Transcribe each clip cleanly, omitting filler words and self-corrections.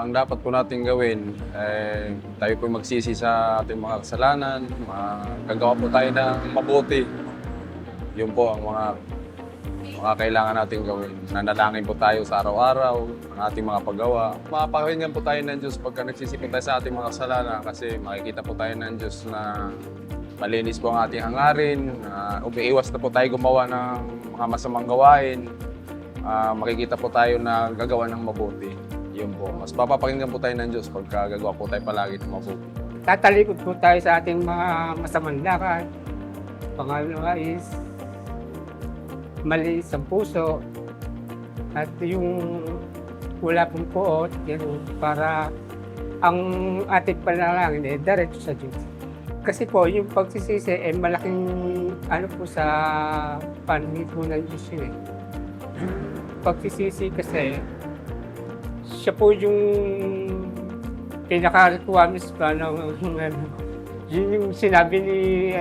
Ang dapat po natin gawin, tayo po magsisi sa ating mga kasalanan, gagawa po tayo ng mabuti. Yun po ang mga kailangan natin gawin. Nanalangin po tayo sa araw-araw, ang ating mga paggawa. Mapakinggan po tayo ng Diyos pagka nagsisi po tayo sa ating mga kasalanan kasi makikita po tayo ng Diyos na malinis po ang ating hangarin, umiiwas na po tayo gumawa ng mga masamang gawain, makikita po tayo na gagawa ng mabuti. Yun po. Mas papapakinggan po tayo ng Diyos pagka gagawa po tayo palagi ng mabuti. Tatalikod po tayo sa ating mga masamang lakad. Pangalawa is malinis ang puso at yung wala pong puot, yun, para ang ating panalangin diretso sa Diyos. Kasi po, yung pagsisisi malaking po sa paningin po ng Diyos yun eh. Pagsisisi kasi, siya po yung pinaka-requirements pa ng yun yung sinabi ni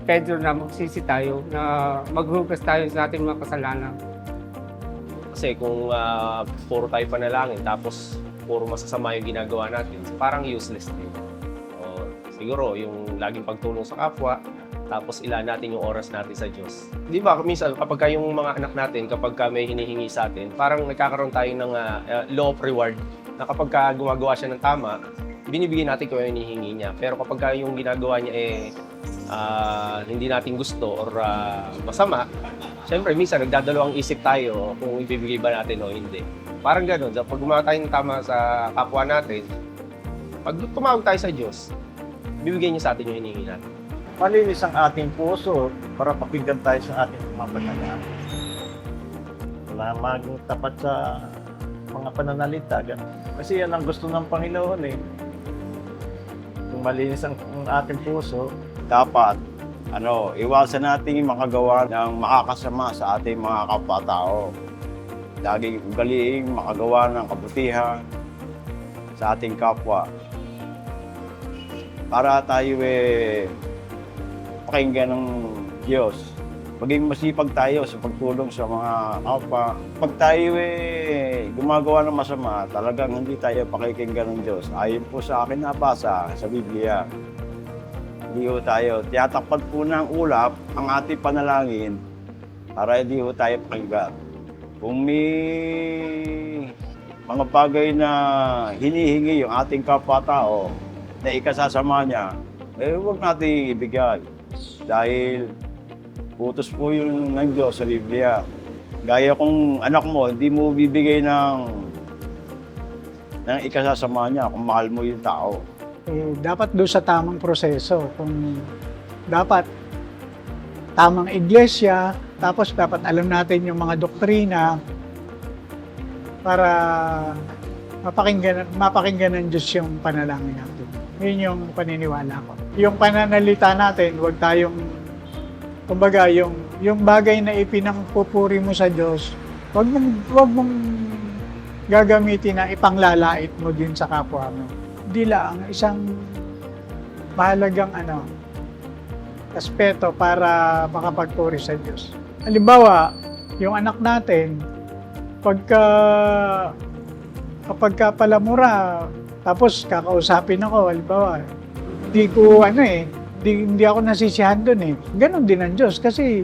Pedro na magsisi tayo, na maghugas tayo sa ating mga kasalanan. Kasi kung puro tayo panalangin tapos puro masasama yung ginagawa natin, parang useless din. Siguro yung laging pagtulong sa kapwa, tapos ilan natin yung oras natin sa Diyos. Di ba, minsan kapag yung mga anak natin, kapag may hinihingi sa atin, parang nagkakaroon tayo ng law of reward na kapag gumagawa siya ng tama, binibigyan natin kung yung hinihingi niya. Pero kapag yung ginagawa niya hindi natin gusto or masama, syempre minsan nagdadalawang isip tayo kung ibibigay ba natin o hindi. Parang gano'n, pag gumawa tayo ng tama sa kapwa natin, pag tumawag tayo sa Diyos, bibigyan niya sa atin yung hinihingi natin. Malinis ang ating puso para pakinggan tayo sa ating mga panalangin. Wala maging tapat sa mga pananalita. Kasi yan ang gusto ng Panginoon eh. Kung malinis ang ating puso, dapat iwasan natin yung makagawa ng makakasama sa ating mga kapwa-tao. Laging ugaliing makagawa ng kabutihan sa ating kapwa. Para tayo pakinggan ng Diyos. Maging masipag tayo sa pagtulong sa mga kapwa. Pag tayo gumagawa ng masama, talagang hindi tayo pakikinggan ng Diyos. Ayon po sa akin nabasa sa Biblia. Hindi ho tayo. Tiyatapat po ng ulap ang ating panalangin para hindi ho tayo pakinggan. Kung may mga bagay na hinihingi yung ating kapwa-tao na ikasasama niya, huwag natin ibigay. Dahil utos po yun ng Diyos sa Biblia. Gaya kung anak mo, hindi mo bibigay ng ikasasama niya kung mahal mo yung tao. Dapat doon sa tamang proseso. Kung dapat tamang iglesia, tapos dapat alam natin yung mga doktrina para mapakinggan ng Diyos yung panalangin natin. Yun yung paniniwala ko. Yung pananalita natin, huwag tayong, kumbaga, yung bagay na ipinangpupuri mo sa Diyos, huwag mong gagamitin na ipanglalait mo din sa kapwa mo. Hindi lang, isang mahalagang aspeto para makapagpuri sa Diyos. Halimbawa, yung anak natin, kapag palamura, tapos kakausapin ako, halimbawa, hindi ako nasisiyahan doon eh. Ganon din ang Diyos kasi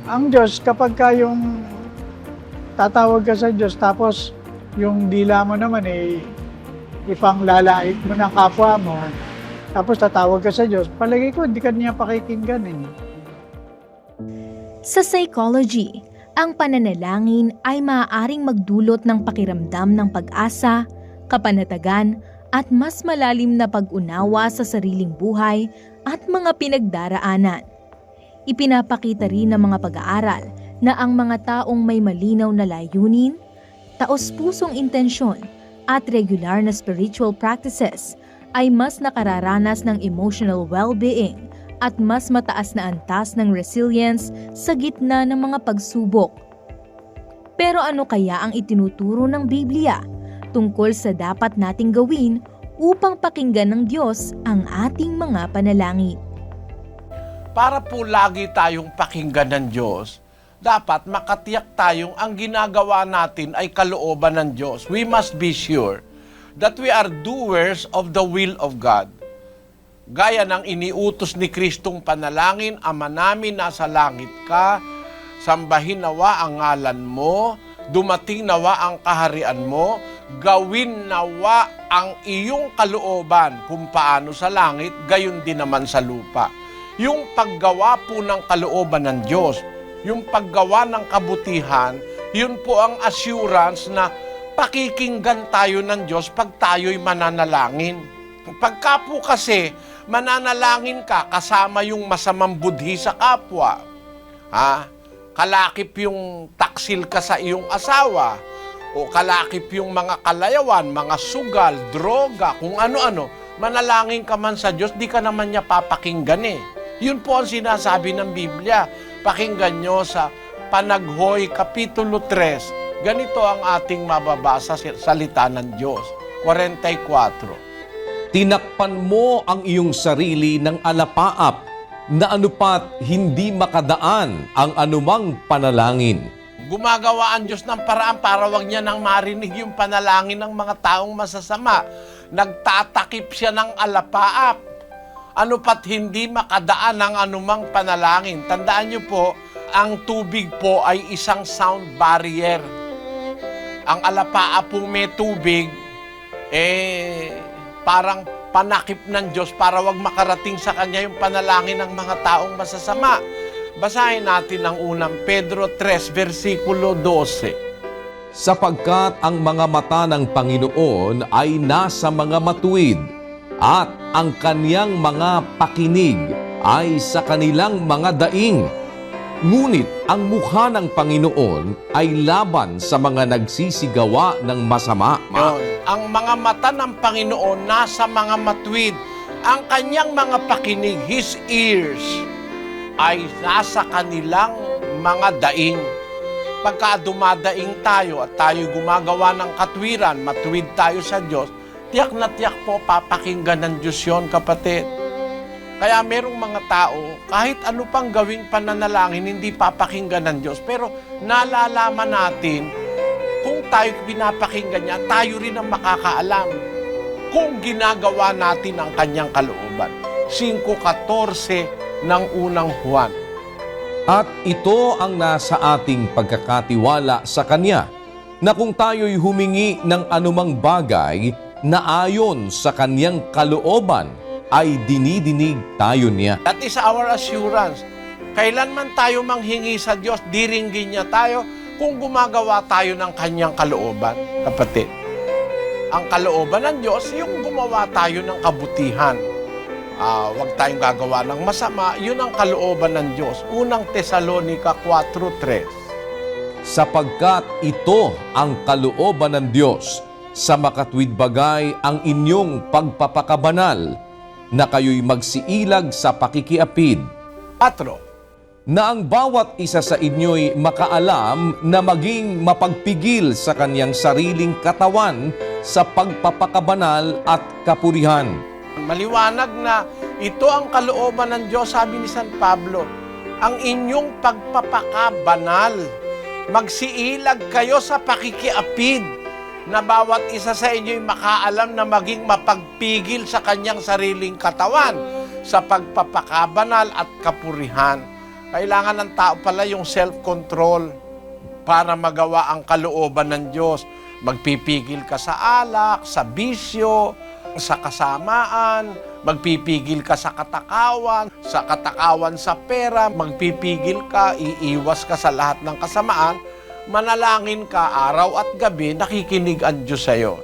ang Diyos kapag yung tatawag ka sa Diyos tapos yung dila mo naman ipanglalait mo ng kapwa mo tapos tatawag ka sa Diyos, palagay ko hindi ka niya pakikinggan eh. Sa psychology, ang pananalangin ay maaaring magdulot ng pakiramdam ng pag-asa, kapanatagan, at mas malalim na pag-unawa sa sariling buhay at mga pinagdaraanan. Ipinapakita rin ng mga pag-aaral na ang mga taong may malinaw na layunin, taos-pusong intensyon, at regular na spiritual practices ay mas nakararanas ng emotional well-being at mas mataas na antas ng resilience sa gitna ng mga pagsubok. Pero ano kaya ang itinuturo ng Biblia tungkol sa dapat nating gawin upang pakinggan ng Diyos ang ating mga panalangin. Para po lagi tayong pakinggan ng Diyos, dapat makatiyak tayong ang ginagawa natin ay kalooban ng Diyos. We must be sure that we are doers of the will of God. Gaya ng iniutos ni Kristong panalangin, Ama namin nasa langit ka, sambahin nawa ang ngalan mo, dumating nawa ang kaharian mo, gawin nawa ang iyong kalooban kung paano sa langit, gayon din naman sa lupa. Yung paggawa po ng kalooban ng Diyos, yung paggawa ng kabutihan, yun po ang assurance na pakikinggan tayo ng Diyos pag tayo'y mananalangin. Pagka po kasi mananalangin ka kasama yung masamang budhi sa kapwa, kalakip yung taksil ka sa iyong asawa, o kalakip yung mga kalayawan, mga sugal, droga, kung ano-ano, manalangin ka man sa Diyos, di ka naman niya papakinggan eh. Yun po ang sinasabi ng Biblia. Pakinggan nyo sa Panaghoy, Kapitulo 3. Ganito ang ating mababasa sa salita ng Diyos. 44. Tinakpan mo ang iyong sarili ng alapaap na anupat hindi makadaan ang anumang panalangin. Gumagawa ang Diyos ng paraan para wag niya nang marinig yung panalangin ng mga taong masasama. Nagtatakip siya ng alapaap. Anupat hindi makadaan ang anumang panalangin. Tandaan niyo po, ang tubig po ay isang sound barrier. Ang alapaap po may tubig, parang panakip ng Diyos para wag makarating sa Kanya yung panalangin ng mga taong masasama. Basahin natin ang unang Pedro 3, versikulo 12. Sapagkat ang mga mata ng Panginoon ay nasa mga matuwid at ang kaniyang mga pakinig ay sa kanilang mga daing. Ngunit ang mukha ng Panginoon ay laban sa mga nagsisigawa ng masama. Ang mga mata ng Panginoon nasa mga matuwid. Ang kanyang mga pakinig, His ears, ay nasa kanilang mga daing. Pagka dumadaing tayo at tayo gumagawa ng katwiran, matuwid tayo sa Diyos, tiyak na tiyak po papakinggan ng Diyos yun, kapatid. Kaya merong mga tao, kahit ano pang gawing pananalangin, hindi papakinggan ng Diyos. Pero nalalaman natin, kung tayo pinapakinggan niya, tayo rin ang makakaalam kung ginagawa natin ang kanyang kalooban. 5:14 ng unang Juan. At ito ang nasa ating pagkakatiwala sa Kanya, na kung tayo'y humingi ng anumang bagay na ayon sa Kanyang kalooban, ay dinidinig tayo niya. That is our assurance. Kailanman tayo manghingi sa Diyos, diringgin niya tayo kung gumagawa tayo ng kanyang kalooban, kapatid. Ang kalooban ng Diyos, yung gumawa tayo ng kabutihan. Huwag tayong gagawa ng masama, yun ang kalooban ng Diyos. Unang Tesalonica 4:3. Sapagkat ito ang kalooban ng Diyos, sa makatwid bagay ang inyong pagpapakabanal, na kayo'y magsiilag sa pakikiapid. 4. Na ang bawat isa sa inyo'y makaalam na maging mapagpigil sa kanyang sariling katawan sa pagpapakabanal at kapurihan. Maliwanag na ito ang kalooban ng Diyos, sabi ni San Pablo, ang inyong pagpapakabanal. Magsiilag kayo sa pakikiapid, na bawat isa sa inyo'y makaalam na maging mapagpigil sa kanyang sariling katawan sa pagpapakabanal at kapurihan. Kailangan ng tao pala yung self-control para magawa ang kalooban ng Diyos. Magpipigil ka sa alak, sa bisyo, sa kasamaan, magpipigil ka sa katakawan sa pera, magpipigil ka, iiwas ka sa lahat ng kasamaan, manalangin ka araw at gabi, nakikinig ang Diyos sa iyo.